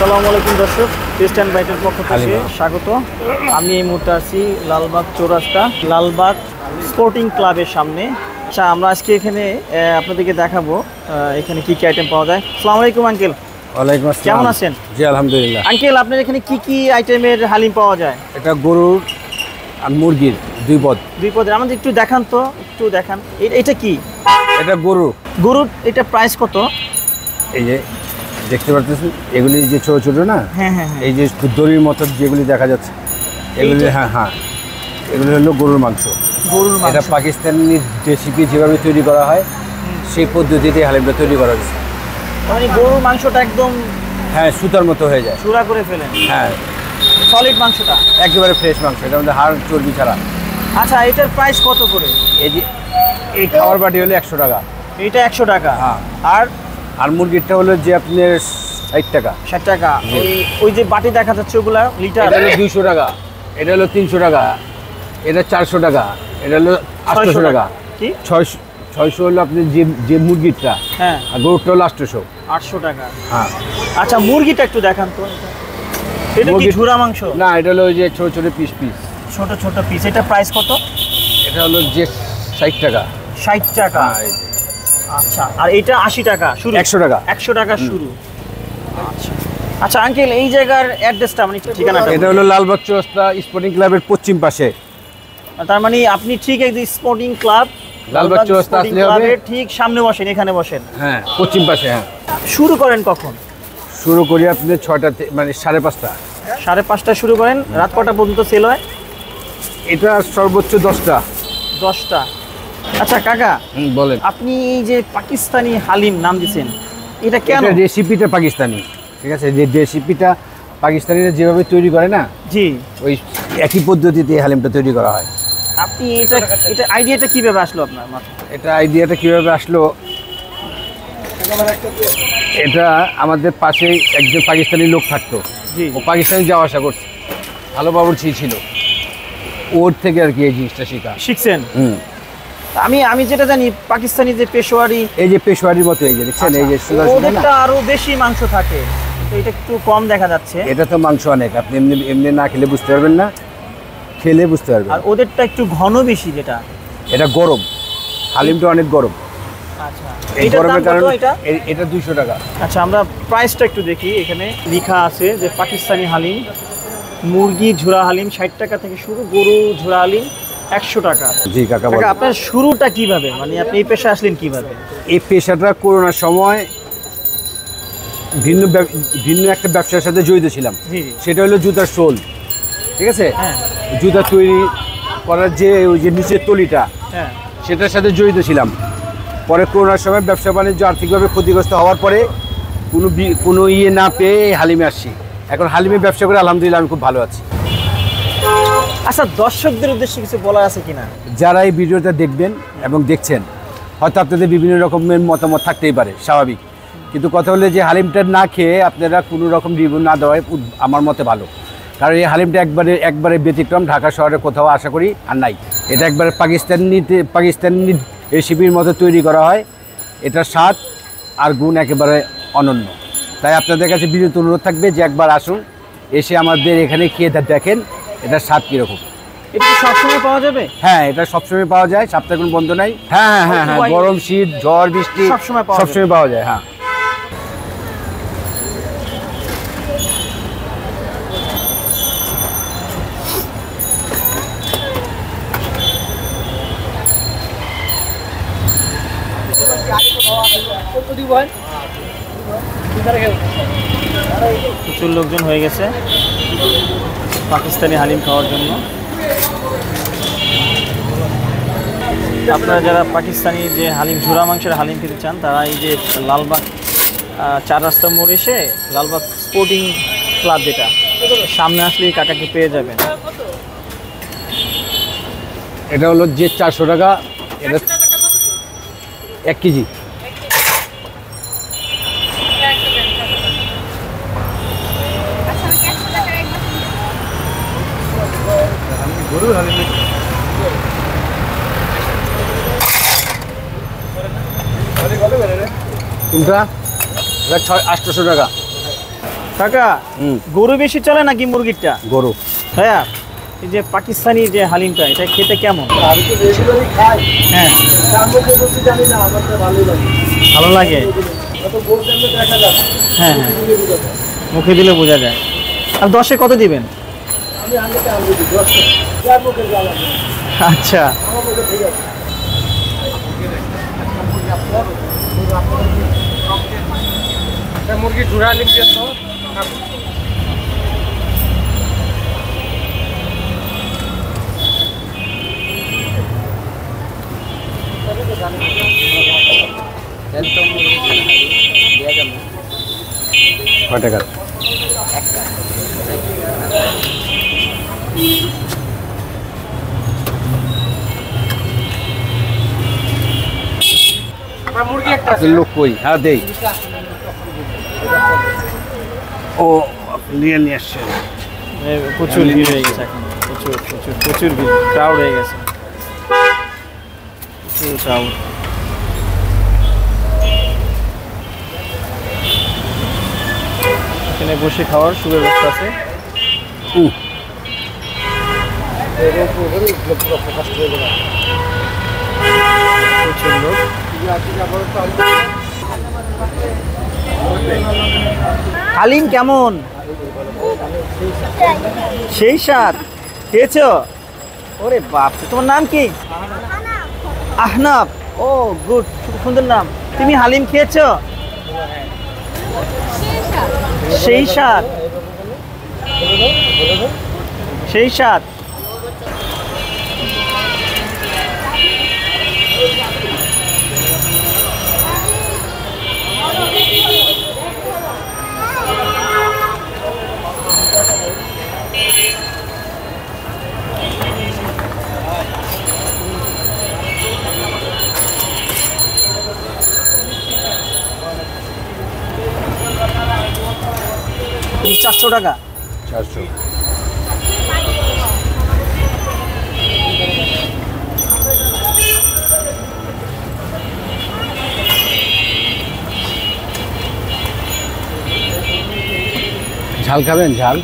আসসালামু আলাইকুম দর্শক, টেস্ট অ্যান্ড বাইটের পক্ষ থেকে স্বাগত। আমি এই মুহূর্তে আছি লালবাগ চৌরাস্তা লালবাগ স্পোর্টিং ক্লাবের সামনে। আচ্ছা, আমরা আজকে এখানে আপনাদেরকে দেখাবো এখানে কি কি আইটেম পাওয়া যায়। আসসালামু আলাইকুম আঙ্কেল। ওয়ালাইকুম আসসালাম। কেমন আছেন? জি আলহামদুলিল্লাহ। আঙ্কেল, আপনার এখানে কি কি আইটেমের হালিম পাওয়া যায়? এটা গরুর আর মুরগির দুই পদের আমাদের একটু দেখান তো, একটু দেখান। এটা কি? এটা গরুর এটা প্রাইস কত? এই যে দেখতে পাচ্ছেন এগুলি যে ছোট ছোট না, হ্যাঁ হ্যাঁ, এই যে দড়ির মতো যেগুলি দেখা যাচ্ছে এগুলি, হ্যাঁ এগুলি হলো গরুর মাংস। এটা পাকিস্তানি রেসিপি যেভাবে তৈরি করা হয় সেই পদ্ধতিতে হালিমটা তৈরি করা হয়েছে। মানে গরুর মাংসটা একদম সুতার মতো হয়ে যায়, চূড়া করে ফেলেন। সলিড মাংসটা একেবারে ফ্রেশ মাংস, এটা মধ্যে হাড় চর্বি ছাড়া। আচ্ছা, এটার প্রাইস কত করে? এই যে এই খাবার বাটি হলো 100 টাকা। এটা 100 টাকা। আর মুরগিরটা হলো যে আপনার 60 টাকা। 60 টাকা। ওই যে বাটি দেখা যাচ্ছে ওগুলা লিটার, এটা হলো 200 টাকা, এটা হলো 300 টাকা, এটা 400 টাকা, এটা হলো 800 টাকা। কি 600 হলো আপনি যে মুরগিরটা, আর গরুরটা হলো 800 টাকা। আচ্ছা, মুরগিটা একটু দেখান তো। এটা কি ঝুরা মাংস? না, এটা হলো ওই যে ছোট ছোট পিস ছোট ছোট পিস। এটা প্রাইস কত? এটা হলো যে 60 টাকা। 60 টাকা। আচ্ছা, আর এটা 80 টাকা শুরু? 100 টাকা। 100 টাকা শুরু। আচ্ছা আচ্ছা আঙ্কেল, এই জায়গার অ্যাড্রেসটা মানে ঠিকানাটা? এটা হলো লালবাগ চৌরাস্তা স্পোর্টিং ক্লাবের পশ্চিম পাশে। তার মানে আপনি ঠিক একদম স্পোর্টিং ক্লাব লালবাগ চৌরাস্তা আসলে হবে, ঠিক সামনে বসেন, এখানে বসেন। পশ্চিম পাশে। শুরু করেন কখন? শুরু করি আপনি 6টা, মানে 5:30। 5:30 শুরু করেন, রাত কটা পর্যন্ত সেল হয়? এটা সর্বোচ্চ 10টা। আচ্ছা কাকা, বলেন। আপনি এই যে পাকিস্তানি হালিম নাম দিয়েছেন, এটা কেন? রেসিপিটা পাকিস্তানি, ঠিক আছে? যে রেসিপিটা পাকিস্তানিরা যেভাবে তৈরি করে না, জি, ওই একই পদ্ধতিতে হালিমটা তৈরি করা হয়। আপনি এটা আইডিয়াটা কিভাবে আসলো আপনার মাথায়? এটা আইডিয়াটা কিভাবে আসলো, এটা আমাদের পাশে একজন পাকিস্তানি লোক থাকতো, ও পাকিস্তানে যাওয়া আসা করছে, ভালো বাবুর্চি ছিল, ওর থেকে আর কি এই জিনিসটা শিখছেন। আমি যেটা জানি পাকিস্তানি যে পেশোয়ারি, এই যে পেশোয়ারির মতো, এই যে দেখছেন, এই যে ওদেরটা আরো বেশি মাংস থাকে, এটা একটু কম দেখা যাচ্ছে। এটা তো মাংস অনেক, আপনি এমনি না খেলে বুঝতে পারবেন না, খেলে বুঝতে পারবেন। আর ওদেরটা একটু ঘন বেশি, যেটা এটা গরম, হালিমটা অনেক গরম। আচ্ছা, এই গরমের কারণে এটা 200 টাকা। আচ্ছা, আমরা প্রাইসটা একটু দেখি। এখানে লেখা আছে যে পাকিস্তানি হালিম, মুরগি ঝুরা হালিম 60 টাকা থেকে শুরু, গরু ঝুরা হালিম 100 টাকা। জি কাকা, আপনার শুরুটা কিভাবে, মানে আপনি এই পেশা আসলেন কিভাবে? এই পেশাটা করোনার সময় ভিন্ন একটা ব্যবসার সাথে জড়িত ছিলাম। সেটা হলো জুতার সোল, ঠিক আছে? জুতা তৈরি করার যে ওই যে নিচের তলিটা, সেটার সাথে জড়িত ছিলাম। পরে করোনার সময় ব্যবসা বাণিজ্য আর্থিকভাবে ক্ষতিগ্রস্ত হওয়ার পরে কোনো ইয়ে না পেয়ে হালিমে আসছি। এখন হালিমে ব্যবসা করে আলহামদুলিল্লাহ আমি খুব ভালো আছি। আচ্ছা, দর্শকদের উদ্দেশ্যে কিছু বলার আছে কিনা? যারা এই ভিডিওটা দেখবেন এবং দেখছেন, হয়তো আপনাদের বিভিন্ন রকমের মতামত থাকতেই পারে, স্বাভাবিক। কিন্তু কথা হলো যে হালিমটা না খেয়ে আপনারা কোনো রকম রিভিউ না দেওয়াই আমার মতে ভালো। কারণ এই হালিমটা একবারে ব্যতিক্রম, ঢাকা শহরে কোথাও আশা করি আর নাই। এটা একবারে পাকিস্তানি রেসিপির মতো তৈরি করা হয়। এটার স্বাদ আর গুণ একেবারে অনন্য। তাই আপনাদের কাছে বিনীত অনুরোধ থাকবে যে একবার আসুন, এসে আমাদের এখানে খেয়ে দেখেন এটার স্বাদ কীরকম। এটা কি সবসময় পাওয়া যাবে? হ্যাঁ, এটা সবসময় পাওয়া যায়, সপ্তাহে কোনো বন্ধ নাই। হ্যাঁ, গরম শীত ঝড় বৃষ্টি সবসময় পাওয়া যায়। প্রচুর লোকজন হয়ে গেছে পাকিস্তানি হালিম খাওয়ার জন্য। আপনারা যারা পাকিস্তানি যে হালিম, ঝুরা মাংসের হালিম খেতে চান, তারা এই যে লালবাগ 4 রাস্তা মোড় এসে লালবাগ স্পোর্টিং ক্লাব, যেটা সামনে আসলেই কাকাকে পেয়ে যাবেন। এটা হলো যে 400 টাকা, এটা 1 কেজি। গরুর হালিম কোনটা? 800 টাকা। কাকা গরু বেশি চলে নাকি মুরগিরটা? গরু। হ্যাঁ, এই যে পাকিস্তানি যে হালিমটা, এটা খেতে কেমন? আমি তো রেগুলারই খাই। হ্যাঁ, মুখে বলতে জানি না, আমার তো ভালোই লাগে। ভালো লাগে। কত গরু সামনে দেখা যাবে। হ্যাঁ হ্যাঁ, মুখে দিলে বোঝা যায়। আর 10-এ কত দিবেন? আমি আনতে দিই 10 টাকা। যার মুখে জ্বালা। আচ্ছা, আমার মুখে ঠিক আছে। মুরগি ঝুড়া হালিম দিয়ে তো কয় টাকা? মুরগি একটা লোক কই? হ্যাঁ দেই। ও নিয়ে আসছেন। প্রচুর ভিড় হয়ে গেছে এখন, প্রচুর প্রচুর প্রচুর ভিড়, ক্রাউড হয়ে গেছে, প্রচুর ক্রাউড। এখানে বসে খাওয়ার সুব্যবস্থা আছে। প্রচুর লোক। হালিম কেমন? সেই স্বাদ। খেয়েছো? ওরে বাপ, তোমার নাম কি? আহনাব। ও গুড, খুব সুন্দর নাম। তুমি হালিম খেয়েছো? সেই স্বাদ, সেই স্বাদ। চারশো টাকা। 400। ঝাল খাবেন? ঝাল